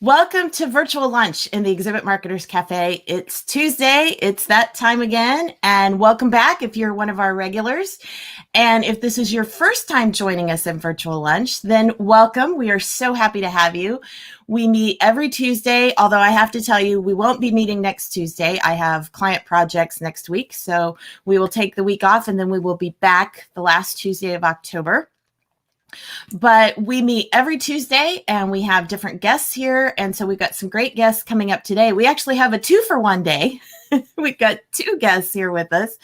Welcome to Virtual Lunch in the Exhibit Marketers Cafe. It's Tuesday. It's that time again. And welcome back if you're one of our regulars. And if this is your first time joining us in Virtual Lunch, then welcome. We are so happy to have you. We meet every Tuesday, although I have to tell you, we won't be meeting next Tuesday. I have client projects next week, so we will take the week off and then we will be back the last Tuesday of October. But we meet every Tuesday and we have different guests here. And so we've got some great guests coming up today. We actually have a 2-for-1 day. We've got 2 guests here with us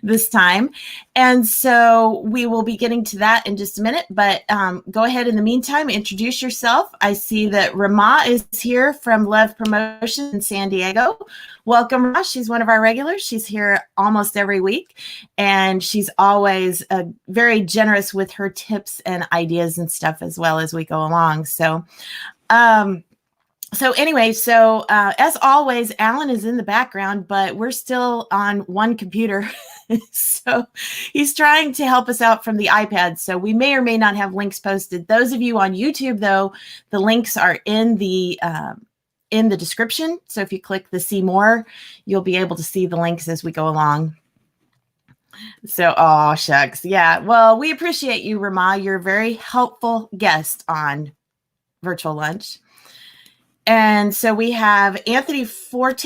this time. And so we will be getting to that in just a minute. But go ahead in the meantime, introduce yourself. I see that Rama is here from Lev Promotion in San Diego. Welcome, Rama. She's one of our regulars. She's here almost every week. And she's always very generous with her tips and ideas and stuff as well as we go along. So anyway, as always, Alan is in the background, but we're still on one computer. So he's trying to help us out from the iPad. So we may or may not have links posted. Those of you on YouTube, though, the links are in the description. So if you click the see more, you'll be able to see the links as we go along. So, oh, shucks. Yeah. Well, we appreciate you, Rama. You're a very helpful guest on Virtual Lunch. And so we have Anthony Fort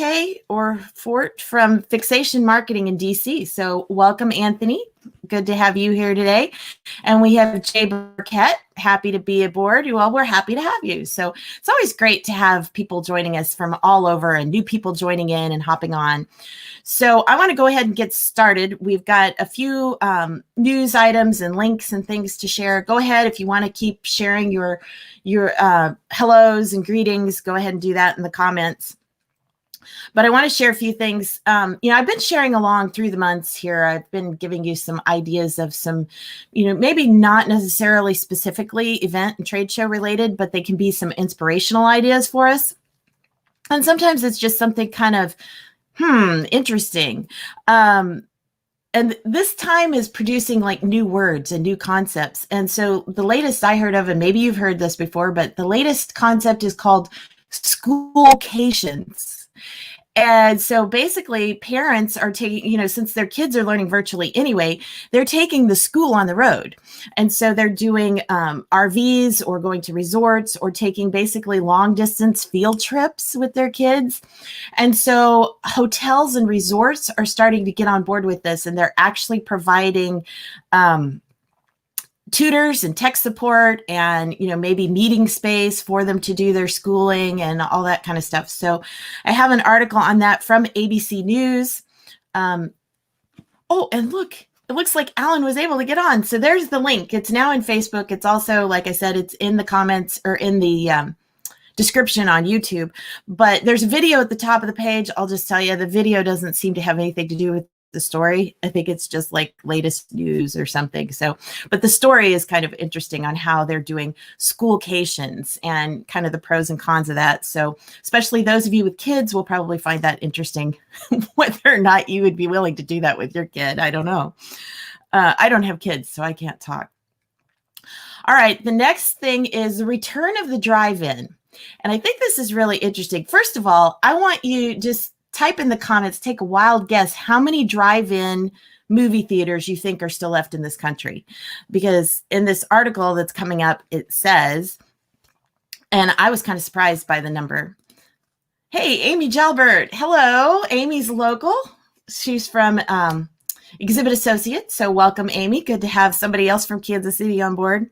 from Fixation Marketing in DC. So welcome, Anthony. Good to have you here today. And we have Jay Burkett, happy to be aboard. Well, we're happy to have you. So it's always great to have people joining us from all over and new people joining in and hopping on. So I want to go ahead and get started. We've got a few news items and links and things to share. Go ahead if you want to keep sharing your hellos and greetings. Go ahead and do that in the comments. But I want to share a few things. I've been sharing along through the months here. I've been giving you some ideas of some, maybe not necessarily specifically event and trade show related, but they can be some inspirational ideas for us. And sometimes it's just something kind of, interesting. And this time is producing like new words and new concepts. And so the latest I heard of, and maybe you've heard this before, but the latest concept is called schoolcations. And so basically parents are taking, since their kids are learning virtually anyway, they're taking the school on the road. And so they're doing RVs or going to resorts or taking basically long distance field trips with their kids. And so hotels and resorts are starting to get on board with this, and they're actually providing tutors and tech support and, maybe meeting space for them to do their schooling and all that kind of stuff. So I have an article on that from ABC News. And look, it looks like Alan was able to get on. So there's the link. It's now in Facebook. It's also, like I said, it's in the comments or in the description on YouTube. But there's a video at the top of the page. I'll just tell you, the video doesn't seem to have anything to do with the story. I think it's just like latest news or something. So, but the story is kind of interesting on how they're doing schoolcations and kind of the pros and cons of that. So especially those of you with kids will probably find that interesting, whether or not you would be willing to do that with your kid. I don't know. I don't have kids, so I can't talk. All right. The next thing is the return of the drive-in. And I think this is really interesting. First of all, I want you just type in the comments, take a wild guess how many drive-in movie theaters you think are still left in this country. Because in this article that's coming up, it says, and I was kind of surprised by the number. Hey, Amy Jalbert. Hello. Amy's local. She's from Exhibit Associates. So welcome, Amy. Good to have somebody else from Kansas City on board.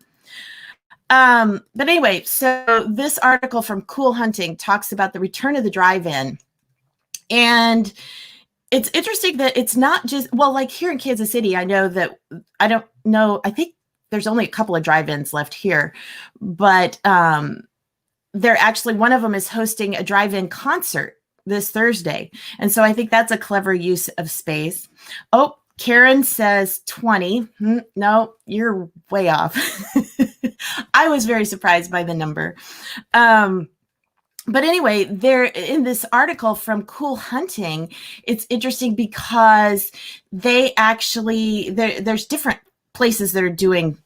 But anyway, so this article from Cool Hunting talks about the return of the drive-in. And it's interesting that it's not just, well, like here in Kansas City, I think there's only a couple of drive-ins left here, but they're actually, one of them is hosting a drive-in concert this Thursday. And so I think that's a clever use of space. Oh, Karen says 20. No, you're way off. I was very surprised by the number. But anyway, there in this article from Cool Hunting, it's interesting because they actually, there's different places that are doing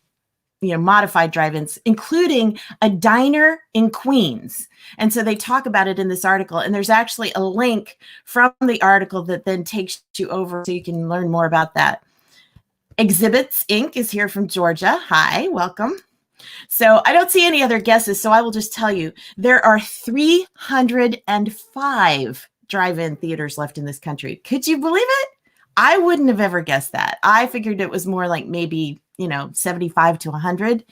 modified drive-ins, including a diner in Queens. And so they talk about it in this article, and there's actually a link from the article that then takes you over so you can learn more about that. Exhibits Inc. is here from Georgia. Hi, welcome. So I don't see any other guesses, so I will just tell you there are 305 drive-in theaters left in this country. Could you believe it? I wouldn't have ever guessed that. I figured it was more like maybe 75 to 100.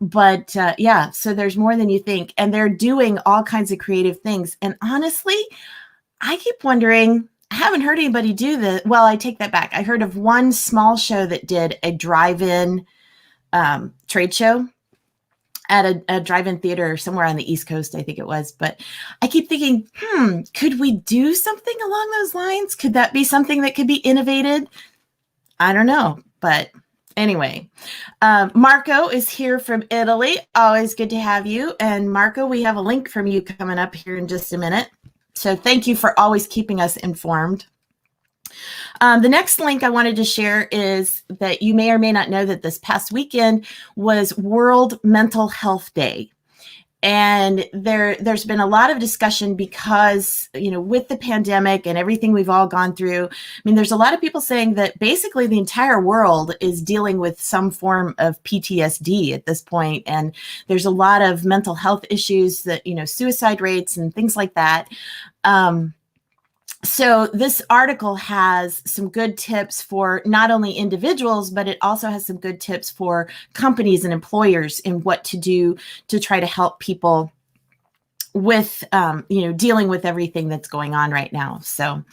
But yeah, so there's more than you think. And they're doing all kinds of creative things. And honestly, I keep wondering, I haven't heard anybody do the, well, I take that back. I heard of one small show that did a drive-in trade show at a drive-in theater somewhere on the East Coast, I think it was. But I keep thinking, could we do something along those lines? Could that be something that could be innovated? I don't know. But anyway, Marco is here from Italy. Always good to have you. And Marco, we have a link from you coming up here in just a minute. So thank you for always keeping us informed. The next link I wanted to share is that you may or may not know that this past weekend was World Mental Health Day. And there's been a lot of discussion because, with the pandemic and everything we've all gone through, there's a lot of people saying that basically the entire world is dealing with some form of PTSD at this point. And there's a lot of mental health issues that, suicide rates and things like that. So this article has some good tips for not only individuals, but it also has some good tips for companies and employers in what to do to try to help people with, dealing with everything that's going on right now. So,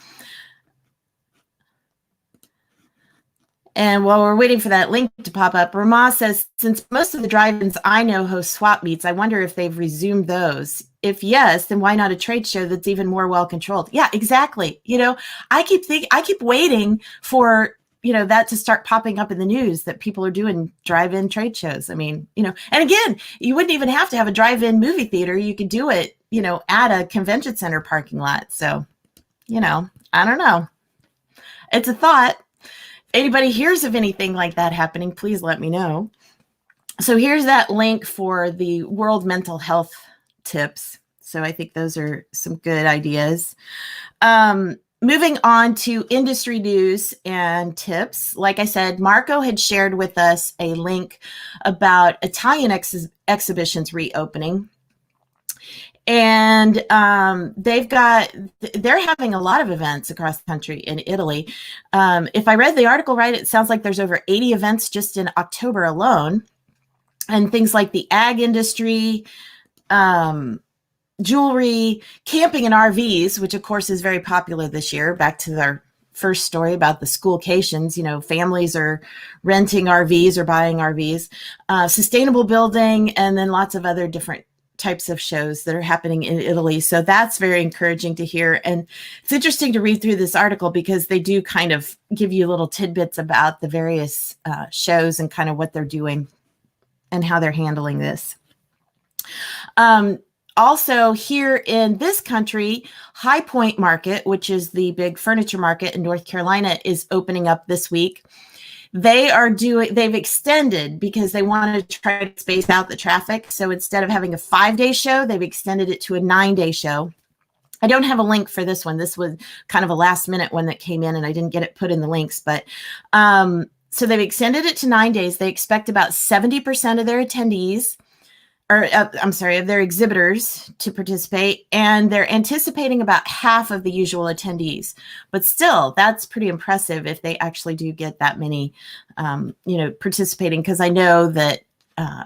and while we're waiting for that link to pop up, Rama says, since most of the drive-ins I know host swap meets, I wonder if they've resumed those. If yes, then why not a trade show that's even more well controlled? Yeah, exactly. I keep waiting for, that to start popping up in the news that people are doing drive-in trade shows. And again, you wouldn't even have to have a drive-in movie theater. You could do it, at a convention center parking lot. So, I don't know. It's a thought. If anybody hears of anything like that happening, please let me know. So here's that link for the World Mental Health tips. So I think those are some good ideas. Moving on to industry news and tips. Like I said, Marco had shared with us a link about Italian exhibitions reopening. And they're having a lot of events across the country in Italy. If I read the article right, it sounds like there's over 80 events just in October alone. And things like the ag industry, jewelry, camping and RVs, which of course is very popular this year. Back to our first story about the schoolcations, families are renting RVs or buying RVs, sustainable building, and then lots of other different types of shows that are happening in Italy. So that's very encouraging to hear. And it's interesting to read through this article because they do kind of give you little tidbits about the various shows and kind of what they're doing and how they're handling this. Also here in this country, High Point Market, which is the big furniture market in North Carolina, is opening up this week. They've extended because they want to try to space out the traffic. So instead of having a 5-day show, they've extended it to a 9-day show. I don't have a link for this one. This was kind of a last minute one that came in and I didn't get it put in the links, but, so they've extended it to 9 days. They expect about 70% of their attendees, of their exhibitors to participate, and they're anticipating about half of the usual attendees. But still, that's pretty impressive if they actually do get that many, participating, because I know that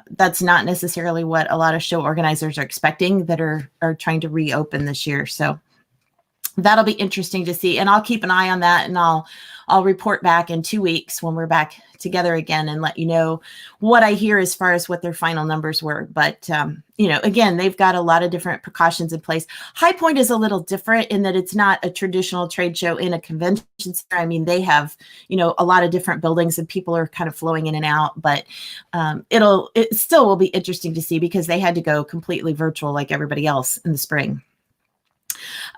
that's not necessarily what a lot of show organizers are expecting that are trying to reopen this year. So that'll be interesting to see, and I'll keep an eye on that, and I'll report back in 2 weeks when we're back together again and let you know what I hear as far as what their final numbers were. But, again, they've got a lot of different precautions in place. High Point is a little different in that it's not a traditional trade show in a convention center. They have, a lot of different buildings and people are kind of flowing in and out, but it still will be interesting to see because they had to go completely virtual like everybody else in the spring.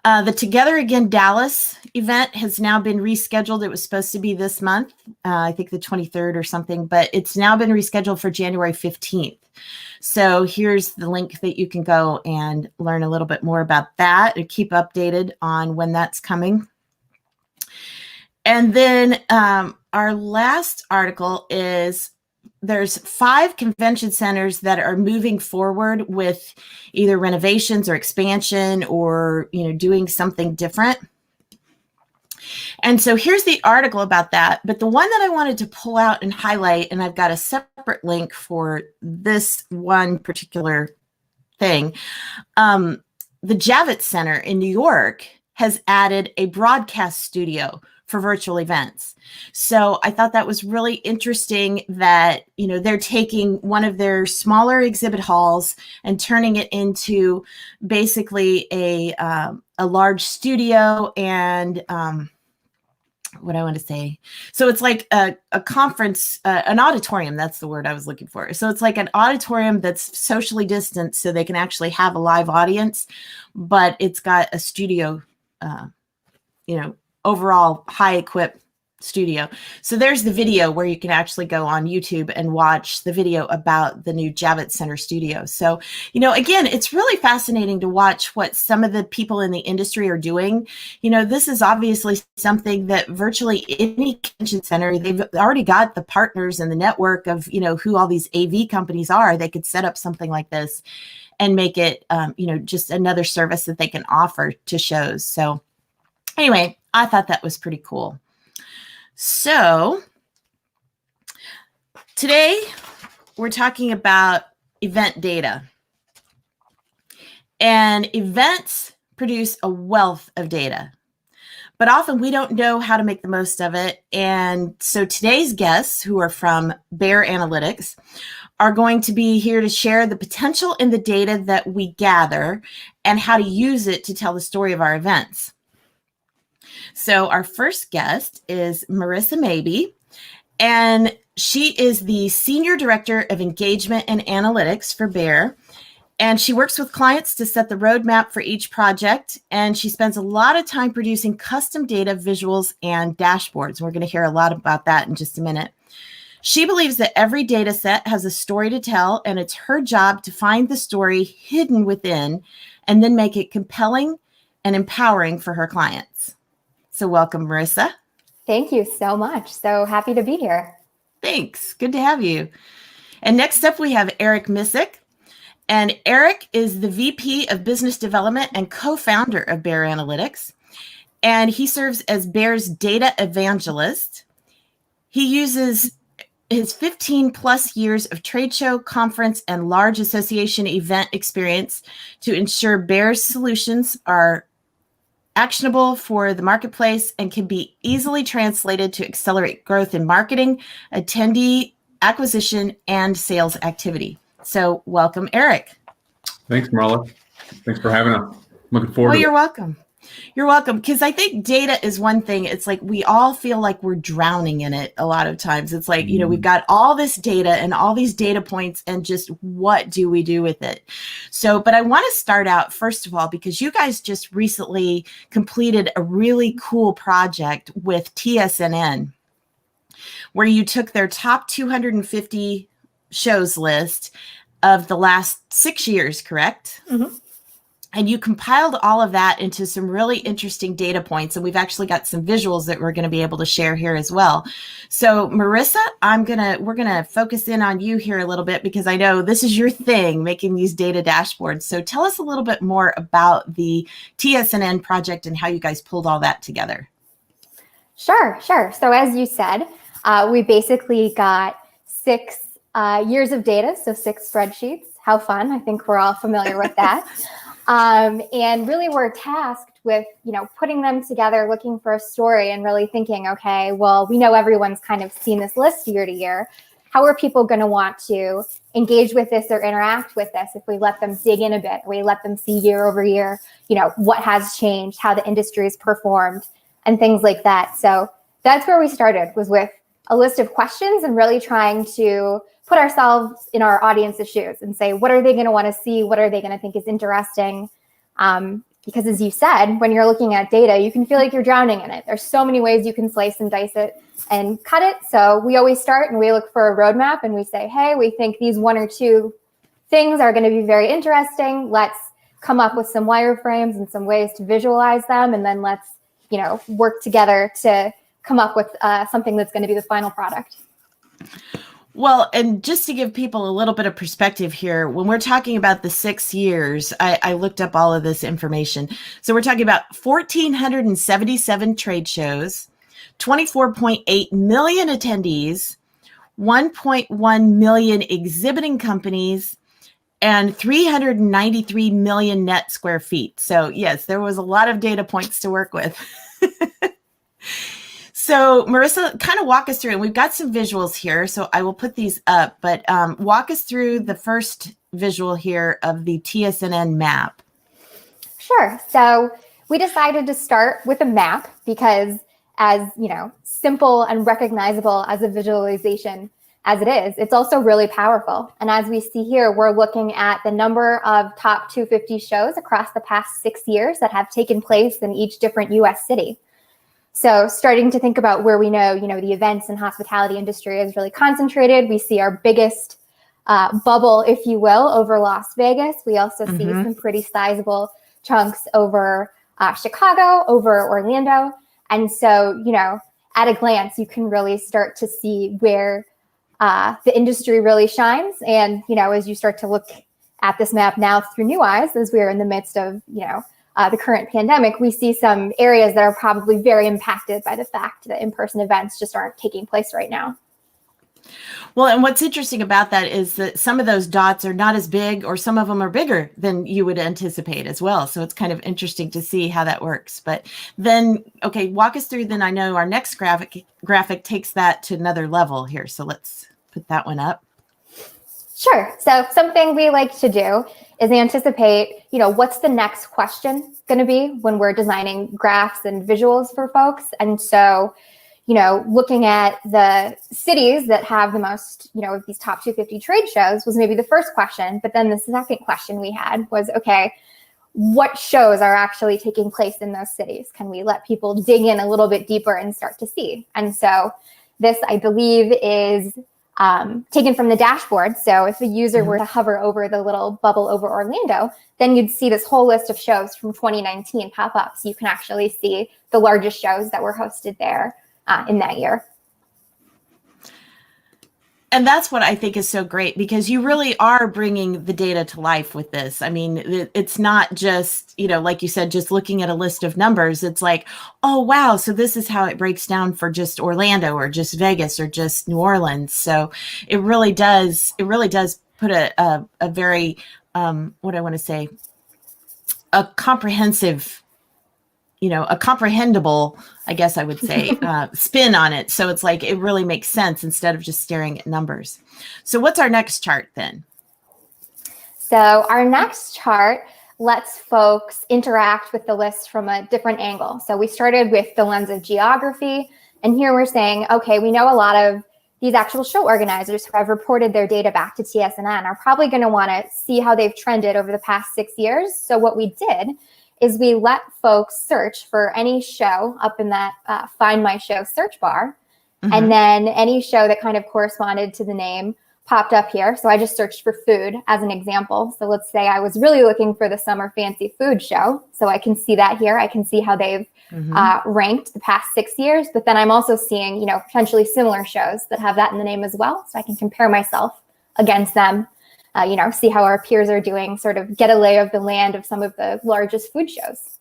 The Together Again Dallas event has now been rescheduled. It was supposed to be this month, I think the 23rd or something, but it's now been rescheduled for January 15th. So here's the link that you can go and learn a little bit more about that and keep updated on when that's coming. And then our last article is there's 5 convention centers that are moving forward with either renovations or expansion or, doing something different. And so here's the article about that. But the one that I wanted to pull out and highlight, and I've got a separate link for this one particular thing. The Javits Center in New York has added a broadcast studio for virtual events. So I thought that was really interesting that, they're taking one of their smaller exhibit halls and turning it into basically a large studio and what I want to say. So it's like a conference, an auditorium. That's the word I was looking for. So it's like an auditorium that's socially distanced so they can actually have a live audience, but it's got a studio, overall high equipped studio. So there's the video where you can actually go on YouTube and watch the video about the new Javits Center studio. So, again, it's really fascinating to watch what some of the people in the industry are doing. This is obviously something that virtually any convention center, they've already got the partners and the network of, who all these AV companies are. They could set up something like this and make it, just another service that they can offer to shows. So anyway, I thought that was pretty cool. So today we're talking about event data. And events produce a wealth of data, but often we don't know how to make the most of it. And so today's guests, who are from Bear Analytics, are going to be here to share the potential in the data that we gather and how to use it to tell the story of our events. So our first guest is Marissa Mabey, and she is the Senior Director of Engagement and Analytics for Bear. And she works with clients to set the roadmap for each project. And she spends a lot of time producing custom data, visuals, and dashboards. We're going to hear a lot about that in just a minute. She believes that every data set has a story to tell, and it's her job to find the story hidden within and then make it compelling and empowering for her clients. So welcome, Marissa. Thank you so much. So happy to be here. Thanks. Good to have you. And next up, we have Eric Missick. And Eric is the VP of Business Development and co-founder of Bear Analytics. And he serves as Bear's data evangelist. He uses his 15 plus years of trade show, conference, and large association event experience to ensure Bear's solutions are actionable for the marketplace and can be easily translated to accelerate growth in marketing, attendee acquisition, and sales activity. So welcome, Eric. Thanks, Marla. Thanks for having us. Looking forward to it. You're welcome. You're welcome. Because I think data is one thing. It's like we all feel like we're drowning in it a lot of times. It's like, we've got all this data and all these data points and just what do we do with it? So, but I want to start out, first of all, because you guys just recently completed a really cool project with TSNN, where you took their top 250 shows list of the last 6 years, correct? Mm-hmm. And you compiled all of that into some really interesting data points. And we've actually got some visuals that we're going to be able to share here as well. So Marissa, we're going to focus in on you here a little bit because I know this is your thing, making these data dashboards. So tell us a little bit more about the TSNN project and how you guys pulled all that together. Sure. So as you said, we basically got 6 years of data, so 6 spreadsheets. How fun. I think we're all familiar with that. And really we're tasked with, putting them together, looking for a story and really thinking, okay, well, we know everyone's kind of seen this list year to year. How are people going to want to engage with this or interact with this if we let them dig in a bit, or we let them see year over year, what has changed, how the industry has performed and things like that. So that's where we started, was with a list of questions and really trying to put ourselves in our audience's shoes and say, what are they going to want to see? What are they going to think is interesting? And Because as you said, when you're looking at data, you can feel like you're drowning in it. There's so many ways you can slice and dice it and cut it. So we always start and we look for a roadmap and we say, hey, we think these one or two things are going to be very interesting. Let's come up with some wireframes and some ways to visualize them. And then let's, work together to come up with something that's going to be the final product. Well, and just to give people a little bit of perspective here, when we're talking about the 6 years, I looked up all of this information. So we're talking about 1,477 trade shows, 24.8 million attendees, 1.1 million exhibiting companies, and 393 million net square feet. So yes, there was a lot of data points to work with. So Marissa, kind of walk us through, and we've got some visuals here, so I will put these up, but walk us through the first visual here of the TSNN map. Sure. So we decided to start with a map because as, simple and recognizable as a visualization as it is, it's also really powerful. And as we see here, we're looking at the number of top 250 shows across the past 6 years that have taken place in each different US city. So starting to think about where we know, the events and hospitality industry is really concentrated. We see our biggest bubble, if you will, over Las Vegas. We also see some pretty sizable chunks over Chicago, over Orlando. And so, at a glance, you can really start to see where the industry really shines. And, as you start to look at this map now through new eyes, as we're in the midst of, the current pandemic, we see some areas that are probably very impacted by the fact that in-person events just aren't taking place right now. Well, and what's interesting about that is that some of those dots are not as big, or some of them are bigger than you would anticipate as well. So it's kind of interesting to see how that works. But then, okay, walk us through then. I know our next graphic takes that to another level here. So let's put that one up. Sure. So something we like to do is anticipate, what's the next question going to be when we're designing graphs and visuals for folks. And so, looking at the cities that have the most, these top 250 trade shows was maybe the first question. But then the second question we had was, okay, what shows are actually taking place in those cities? Can we let people dig in a little bit deeper and start to see? And so this, I believe, is taken from the dashboard. So if a user were to hover over the little bubble over Orlando, then you'd see this whole list of shows from 2019 pop up. So you can actually see the largest shows that were hosted there in that year. And that's what I think is so great, because you really are bringing the data to life with this. I mean, it's not just, like you said, just looking at a list of numbers. It's like, oh, wow. So this is how it breaks down for just Orlando or just Vegas or just New Orleans. So it really does put a very, what I want to say, a comprehensive, a comprehensible, I guess I would say, spin on it. So it's like, it really makes sense instead of just staring at numbers. So what's our next chart then? So our next chart lets folks interact with the list from a different angle. So we started with the lens of geography. And here we're saying, okay, we know a lot of these actual show organizers who have reported their data back to TSNN are probably going to want to see how they've trended over the past 6 years. So what we did is we let folks search for any show up in that Find My Show search bar. And then any show that kind of corresponded to the name popped up here. So I just searched for food as an example. So let's say I was really looking for the Summer Fancy Food Show. So I can see that here. I can see how they've ranked the past 6 years. But then I'm also seeing, potentially similar shows that have that in the name as well. So I can compare myself against them. See how our peers are doing, sort of get a lay of the land of some of the largest food shows.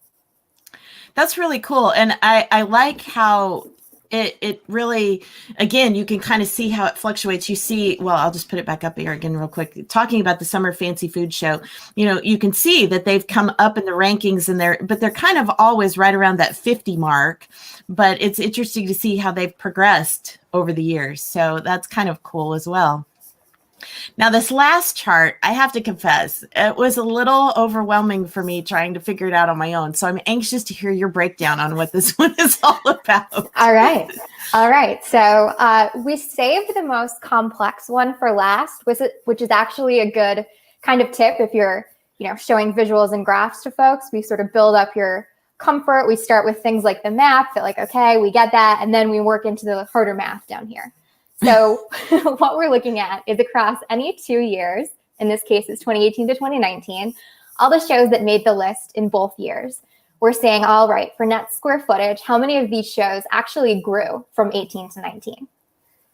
That's really cool. And I like how it really, again, you can kind of see how it fluctuates. You see, well, I'll just put it back up here again real quick. Talking about the Summer Fancy Food Show, you can see that they've come up in the rankings but they're kind of always right around that 50 mark. But it's interesting to see how they've progressed over the years. So that's kind of cool as well. Now, this last chart, I have to confess, it was a little overwhelming for me trying to figure it out on my own. So I'm anxious to hear your breakdown on what this one is all about. All right. So we saved the most complex one for last, which is actually a good kind of tip if you're showing visuals and graphs to folks. We sort of build up your comfort. We start with things like the map that like, okay, we get that. And then we work into the harder math down here. So what we're looking at is across any 2 years, in this case, it's 2018 to 2019, all the shows that made the list in both years. We're saying, all right, for net square footage, how many of these shows actually grew from 18 to 19?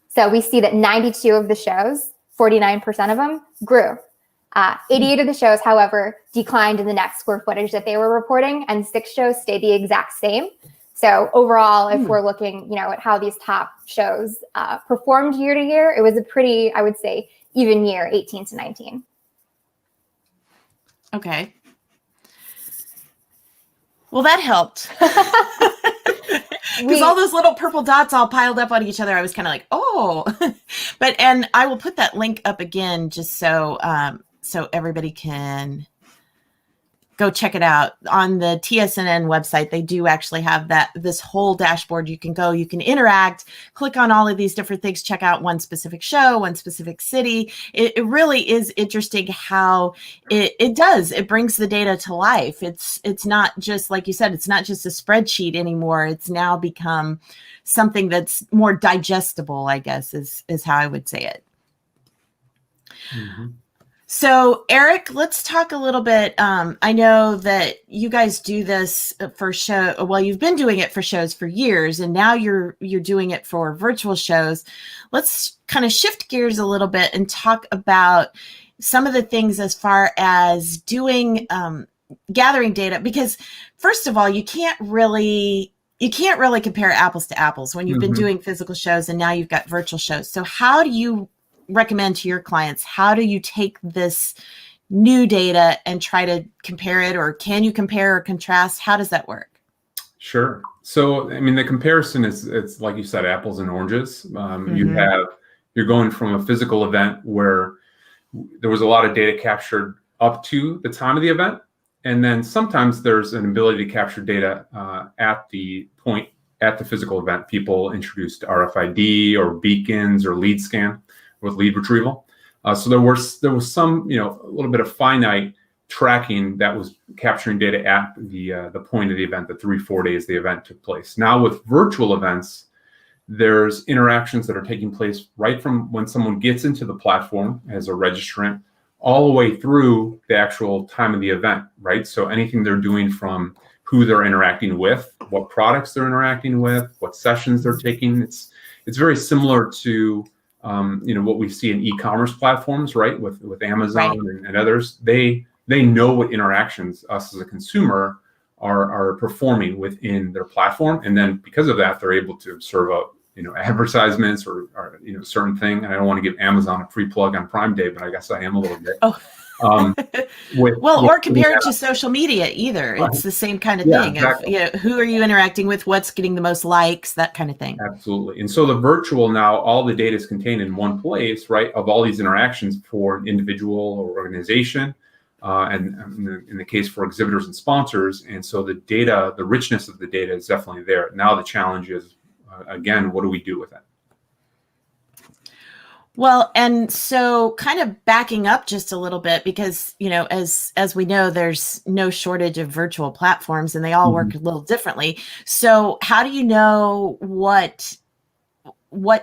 So we see that 92 of the shows, 49% of them grew. 88 of the shows, however, declined in the net square footage that they were reporting, and 6 shows stayed the exact same. So overall, if we're looking, at how these top shows performed year to year, it was a pretty, I would say, even year, 18 to 19. Okay. Well, that helped. Because all those little purple dots all piled up on each other, I was kind of like, oh. And I will put that link up again just so so everybody can go check it out. On the TSNN website, they do actually have this whole dashboard. You can go, you can interact, click on all of these different things, check out one specific show, one specific city. It really is interesting how it brings the data to life. It's not just, like you said, it's not just a spreadsheet anymore. It's now become something that's more digestible, I guess, is how I would say it. Mm-hmm. So, Eric, let's talk a little bit. I know that you guys do this for show. Well, you've been doing it for shows for years, and now you're doing it for virtual shows. Let's kind of shift gears a little bit and talk about some of the things as far as doing gathering data. Because first of all, you can't really compare apples to apples when you've been doing physical shows and now you've got virtual shows. So, how do you recommend to your clients, how do you take this new data and try to compare it, or can you compare or contrast? How does that work? Sure. So, I mean, the comparison it's like you said, apples and oranges. You're going from a physical event where there was a lot of data captured up to the time of the event. And then sometimes there's an ability to capture data at the point at the physical event. People introduced RFID or beacons or lead scan with lead retrieval. So there was some, a little bit of finite tracking that was capturing data at the point of the event, the 3-4 days the event took place. Now with virtual events, there's interactions that are taking place right from when someone gets into the platform as a registrant all the way through the actual time of the event, right? So anything they're doing from who they're interacting with, what products they're interacting with, what sessions they're taking. It's very similar to what we see in e-commerce platforms, right? With Amazon and others, they know what interactions us as a consumer are performing within their platform, and then because of that, they're able to serve up advertisements or certain thing. And I don't want to give Amazon a free plug on Prime Day, but I guess I am a little bit. Or compare it to social media either. Right. It's the same kind of thing. Exactly. Who are you interacting with? What's getting the most likes? That kind of thing. Absolutely. And so the virtual now, all the data is contained in one place, right? Of all these interactions for an individual or organization, and in the case for exhibitors and sponsors. And so the data, the richness of the data is definitely there. Now the challenge is, again, what do we do with it? Well, and so kind of backing up just a little bit, because, as we know, there's no shortage of virtual platforms and they all work a little differently. So how do you know what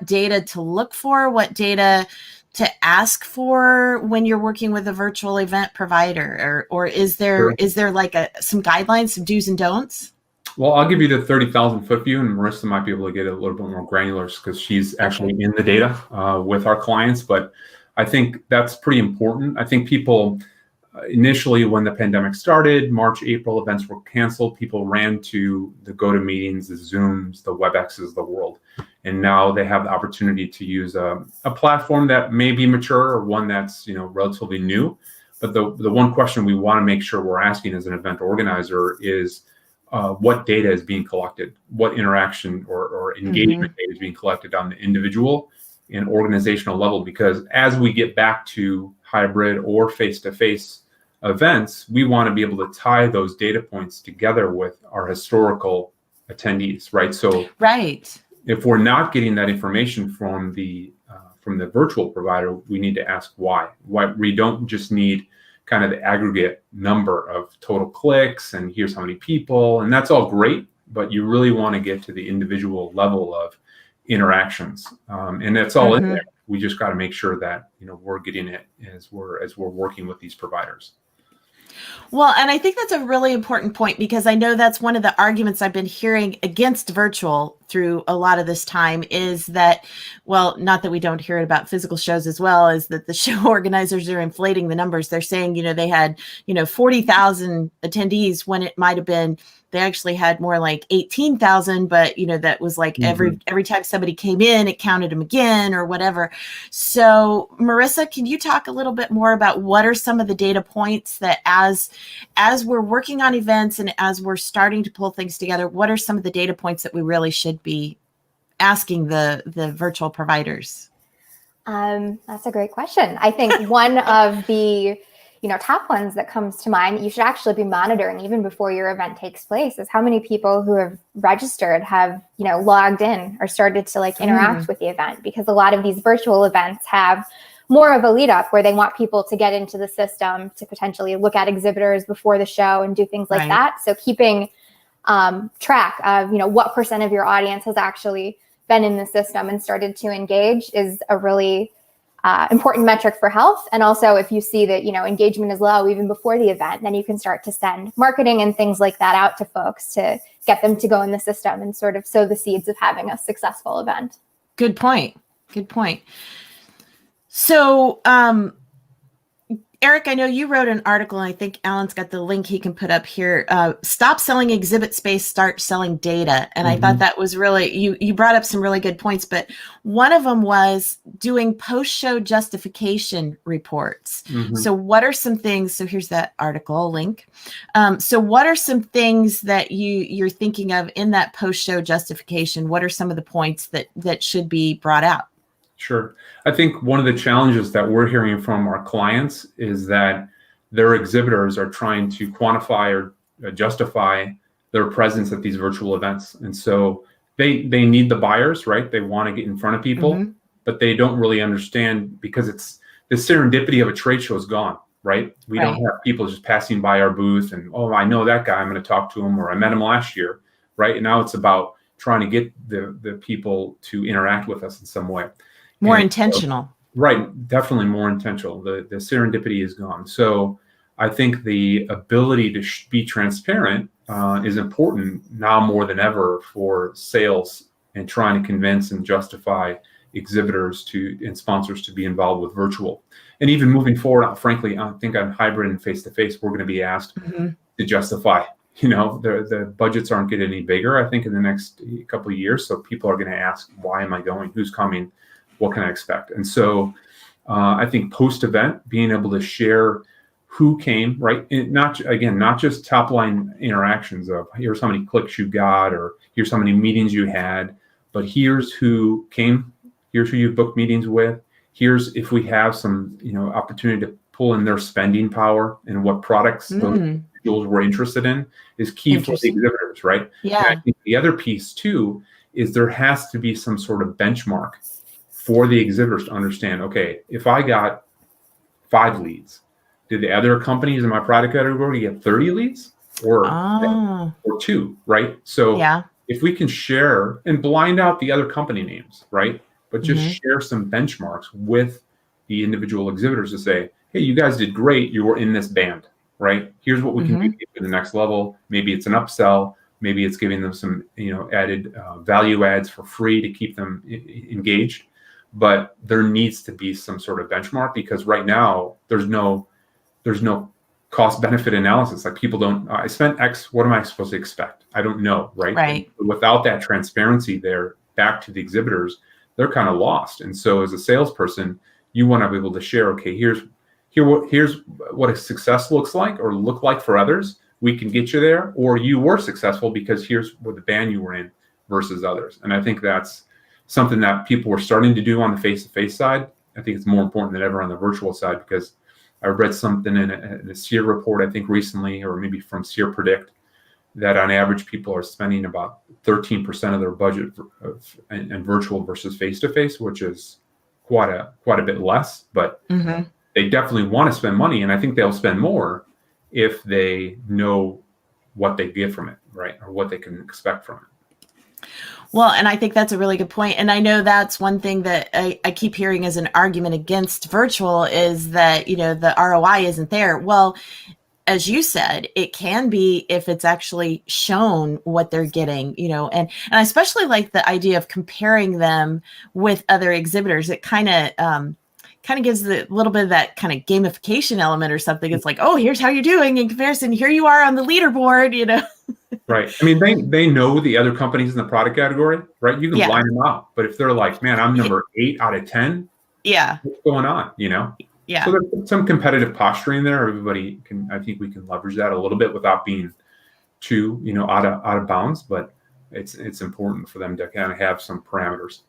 data to look for, what data to ask for when you're working with a virtual event provider, or is there like some guidelines, some do's and don'ts? Well, I'll give you the 30,000-foot view, and Marissa might be able to get a little bit more granular because she's actually in the data with our clients. But I think that's pretty important. I think people initially, when the pandemic started, March, April, events were canceled. People ran to the GoToMeetings, the Zooms, the WebExes of the world. And now they have the opportunity to use a platform that may be mature or one that's relatively new. But the one question we want to make sure we're asking as an event organizer is, what data is being collected, what interaction or engagement data is being collected on the individual and organizational level. Because as we get back to hybrid or face-to-face events, we want to be able to tie those data points together with our historical attendees, right? So if we're not getting that information from the virtual provider, we need to ask why. We don't just need kind of the aggregate number of total clicks and here's how many people, and that's all great, but you really want to get to the individual level of interactions, and that's all in there. We just got to make sure that we're getting it as we're working with these providers. Well, and I think that's a really important point, because I know that's one of the arguments I've been hearing against virtual through a lot of this time is that, well, not that we don't hear it about physical shows as well, is that the show organizers are inflating the numbers. They're saying, they had, 40,000 attendees when it might have been, they actually had more like 18,000, but that was like every time somebody came in, it counted them again or whatever. So Marissa, can you talk a little bit more about what are some of the data points that as we're working on events and as we're starting to pull things together, what are some of the data points that we really should be asking the virtual providers? That's a great question. I think one of the top ones that comes to mind that you should actually be monitoring even before your event takes place is how many people who have registered have, logged in or started to interact with the event, because a lot of these virtual events have more of a lead up where they want people to get into the system to potentially look at exhibitors before the show and do things like that. So keeping track of, what % of your audience has actually been in the system and started to engage is a really important metric for health. And also if you see that, engagement is low even before the event, then you can start to send marketing and things like that out to folks to get them to go in the system and sort of sow the seeds of having a successful event. Good point. So, Eric, I know you wrote an article, and I think Alan's got the link he can put up here. Stop selling exhibit space, start selling data. And I thought that was really, you brought up some really good points, but one of them was doing post-show justification reports. So what are some things, so here's that article link. So what are some things that you're thinking of in that post-show justification? What are some of the points that should be brought out? Sure. I think one of the challenges that we're hearing from our clients is that their exhibitors are trying to quantify or justify their presence at these virtual events. And so they need the buyers, right? They want to get in front of people, but they don't really understand, because it's the serendipity of a trade show is gone, right? We don't have people just passing by our booth and, oh, I know that guy, I'm going to talk to him, or I met him last year, right? And now it's about trying to get the people to interact with us in some way. More intentional. Right. Definitely more intentional. The serendipity is gone. So I think the ability to be transparent is important now more than ever for sales and trying to convince and justify exhibitors and sponsors to be involved with virtual. And even moving forward, frankly, I think on hybrid and face-to-face, we're going to be asked to justify. The budgets aren't getting any bigger, I think, in the next couple of years. So people are going to ask, why am I going? Who's coming? What can I expect? And so I think post-event, being able to share who came, right? And not just top line interactions of here's how many clicks you got, or here's how many meetings you had, but here's who came, here's who you booked meetings with, here's if we have some opportunity to pull in their spending power and what products those individuals were interested in is key for the exhibitors, right? Yeah. And I think the other piece too is there has to be some sort of benchmark for the exhibitors to understand, okay, if I got 5 leads, did the other companies in my product category get 30 leads or 2, right? So if we can share and blind out the other company names, right? But just share some benchmarks with the individual exhibitors to say, hey, you guys did great. You were in this band, right? Here's what we can do to get to the next level. Maybe it's an upsell. Maybe it's giving them some, added value adds for free to keep them engaged. But there needs to be some sort of benchmark, because right now there's no cost benefit analysis. Like people don't, I spent X, what am I supposed to expect? I don't know, right? Right. And without that transparency there back to the exhibitors, they're kind of lost. And so as a salesperson, you want to be able to share, okay, here's what a success looks like or look like for others. We can get you there, or you were successful because here's what the band you were in versus others. And I think that's something that people were starting to do on the face-to-face side. I think it's more important than ever on the virtual side, because I read something in a SEER report, I think recently, or maybe from SEER Predict, that on average people are spending about 13% of their budget in virtual versus face-to-face, which is quite a bit less. But they definitely want to spend money, and I think they'll spend more if they know what they get from it, right? Or what they can expect from it. Well, and I think that's a really good point. And I know that's one thing that I keep hearing as an argument against virtual is that, the ROI isn't there. Well, as you said, it can be if it's actually shown what they're getting, and I especially like the idea of comparing them with other exhibitors. It kind of gives a little bit of that kind of gamification element or something. It's like, oh, here's how you're doing in comparison. Here you are on the leaderboard, Right. I mean, they know the other companies in the product category, right? You can line them out. But if they're like, man, I'm number 8 out of 10. Yeah. What's going on, Yeah. So there's some competitive posturing there. I think we can leverage that a little bit without being too, out of bounds, but it's important for them to kind of have some parameters.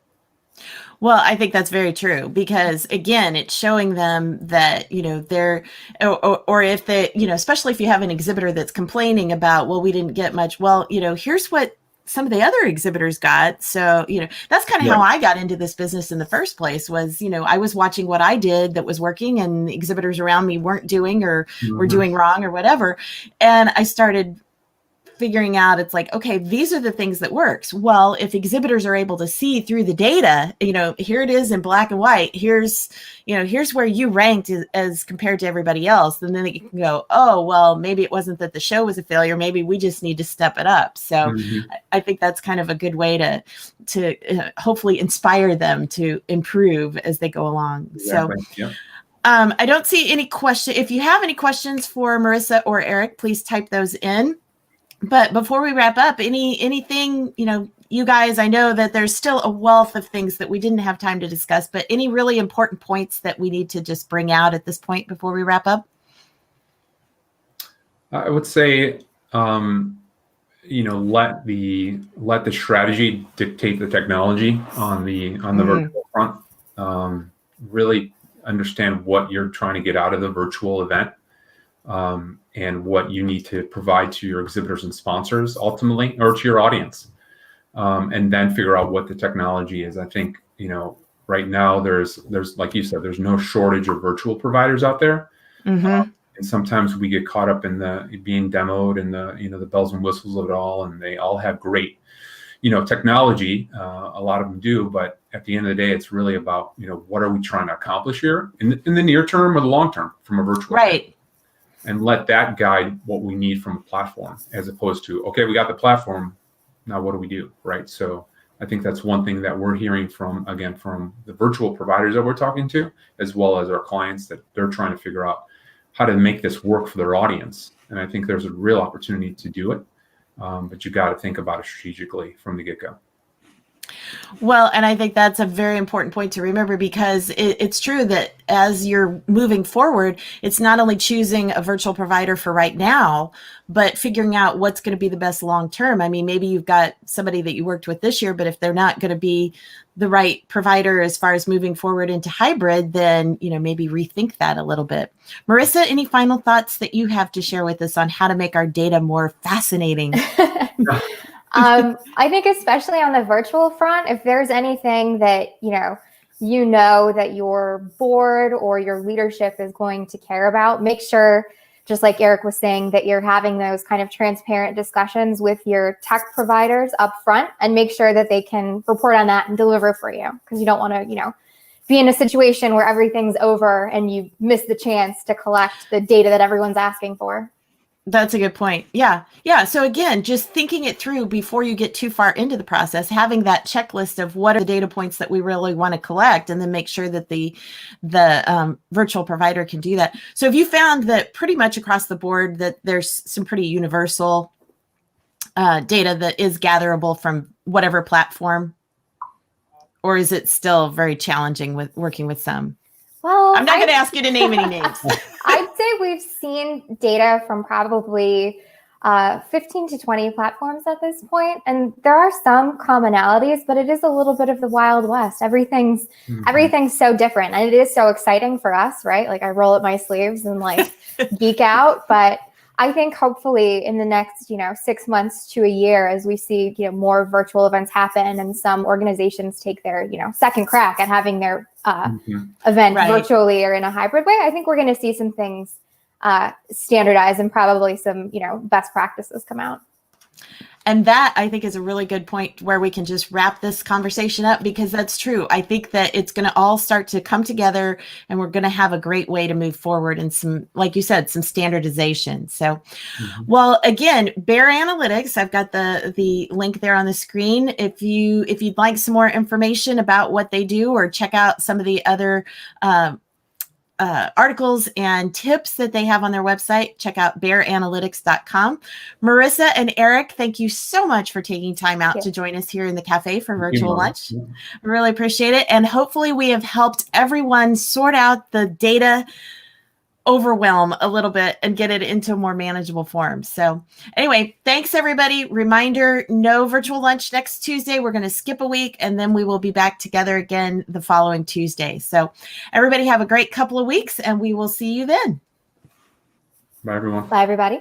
Well, I think that's very true because again, it's showing them that, they're, or if they, especially if you have an exhibitor that's complaining about, well, we didn't get much. Well, here's what some of the other exhibitors got. So, that's kind of how I got into this business in the first place was, I was watching what I did that was working and the exhibitors around me weren't doing or were doing wrong or whatever. And I started figuring out it's like, okay, these are the things that works. Well, if exhibitors are able to see through the data, here it is in black and white, here's where you ranked as compared to everybody else. And then they can go, oh, well, maybe it wasn't that the show was a failure. Maybe we just need to step it up. So I think that's kind of a good way to hopefully inspire them to improve as they go along. Exactly. So I don't see any question. If you have any questions for Marissa or Eric, please type those in. But before we wrap up, anything, you guys, I know that there's still a wealth of things that we didn't have time to discuss, but any really important points that we need to just bring out at this point before we wrap up? I would say, let the strategy dictate the technology on the virtual front. Really understand what you're trying to get out of the virtual event. And what you need to provide to your exhibitors and sponsors ultimately, or to your audience, and then figure out what the technology is. I think, right now there's like you said, there's no shortage of virtual providers out there. And sometimes we get caught up in the being demoed and the bells and whistles of it all, and they all have great, technology. A lot of them do, but at the end of the day, it's really about, what are we trying to accomplish here in the near term or the long term from a virtual right. And let that guide what we need from a platform, as opposed to, okay, we got the platform, now what do we do, right? So I think that's one thing that we're hearing from the virtual providers that we're talking to, as well as our clients, that they're trying to figure out how to make this work for their audience. And I think there's a real opportunity to do it, but you got to think about it strategically from the get-go. Well, and I think that's a very important point to remember, because it's true that as you're moving forward, it's not only choosing a virtual provider for right now, but figuring out what's going to be the best long term. I mean, maybe you've got somebody that you worked with this year, but if they're not going to be the right provider as far as moving forward into hybrid, then, maybe rethink that a little bit. Marissa, any final thoughts that you have to share with us on how to make our data more fascinating? I think especially on the virtual front, if there's anything that, that your board or your leadership is going to care about, make sure, just like Eric was saying, that you're having those kind of transparent discussions with your tech providers up front, and make sure that they can report on that and deliver for you. Because you don't want to, be in a situation where everything's over and you miss the chance to collect the data that everyone's asking for. That's a good point. Yeah. So again, just thinking it through before you get too far into the process, having that checklist of what are the data points that we really want to collect, and then make sure that the virtual provider can do that. So have you found that pretty much across the board that there's some pretty universal data that is gatherable from whatever platform, or is it still very challenging with working with some? Well, I'm not going to ask you to name any names. I'd say we've seen data from probably 15 to 20 platforms at this point. And there are some commonalities, but it is a little bit of the Wild West. Everything's so different. And it is so exciting for us, right? Like, I roll up my sleeves and geek out. But I think hopefully in the next, 6 months to a year, as we see, more virtual events happen and some organizations take their, second crack at having their event Right. virtually or in a hybrid way, I think we're going to see some things standardize and probably some, best practices come out. And that, I think, is a really good point where we can just wrap this conversation up, because that's true. I think that it's going to all start to come together, and we're going to have a great way to move forward and some, like you said, some standardization. So, well, again, Bear Analytics, I've got the link there on the screen. If you'd like some more information about what they do, or check out some of the other articles and tips that they have on their website, check out bearanalytics.com. Marissa and Eric, thank you so much for taking time out to join us here in the cafe for virtual lunch. I really appreciate it. And hopefully we have helped everyone sort out the data overwhelm a little bit and get it into a more manageable form. So anyway, thanks everybody. Reminder, no virtual lunch next Tuesday. We're going to skip a week, and then we will be back together again the following Tuesday. So everybody have a great couple of weeks, and we will see you then. Bye, everyone. Bye, everybody.